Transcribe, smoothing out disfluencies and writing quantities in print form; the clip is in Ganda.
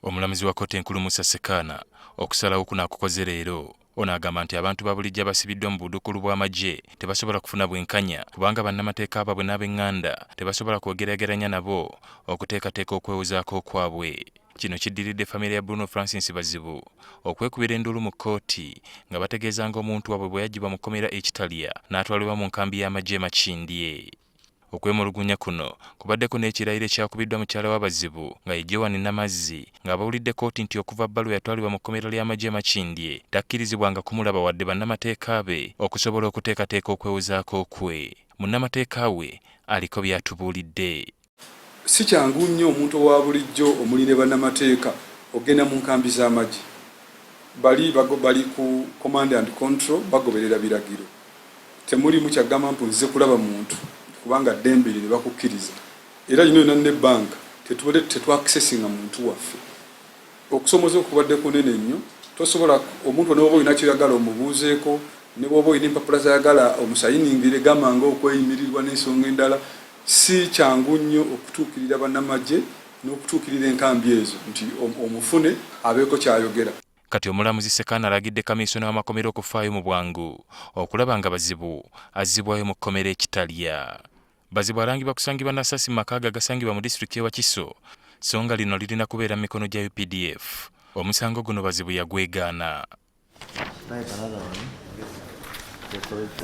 Omulamuzi wa kkooti enkulu Musa Sekana okusalawo kuno akukoze leero. Ono agamba nti abantu babulijjo abasibiddwa mu buddukulu bw'amagye tebasobola kufuna bwenkanya kubanga bannamateeka baabwe n'ab'eŋŋanda tebasobola kwegeraageranya nabo okuteekateeka okwewozaako kwabwe. Kino kiddiridde famire ya Bruno Francis Bazibu okwekubira enduulu mu kkooti nga bategeeza ng'omuntu waabwe bwe yaggyibwa mu kkomera ekitalya n'atwalibwa mu nkambi y'amagye Makindye. Okwemulugunya kuno kubaddeko n'ekirayiro ekyakubiddwa mukyala wa Bazibu nga ye Joan Namazzi ng'abawulidde kkooti nti okuva bbaluwa yatwalibwa mu kkomera ly'amagye Makindye takkirizibwanga kumulaba wadde bannamateeka be okusobola okuteekateeka okwewozaako kwe. Munnamateeka we aliko by'atubuulidde. Si kyangu nnyo omuntu owa bulijjo omuli ne bannamateeka ogenda mu nkambi z'amagye. Bali ku command and control bagoberera biragiro. Temulimu kyagamba mpu nze kulaba muntu kubanga ddembe ne bakukkiriza. Era yino yonna n'ebbanka tetwakisesinga muntu waffe. Okusomoza okubadde kunene nnyo tosobola omuntu n'oba olina kyoyagala omubuuzeeko ne bw'oba olina empapula z'ayagala omusayiningire gamba ng'okweyimirirwa n'ensonga endala. Si kyangu nnyo okutuukirira bannamagye n'okutuukirira enkambi ezo nti omufune abeeko kyayogera. Kati omulamuzi Sekana alagidde kamiisona w'amakomera okufaayo mu bwangu okulaba nga Bazibu azzibwayo mu kkomera ekitalya. Bazibu alangibwa kusangibwa n'assasi mu maka ge agasangibwa mu disitulikiti y'e Wakiso so nga lino lirina kubeera mu mikono gya UPDF. Omusango guno Bazibu yagwegaana.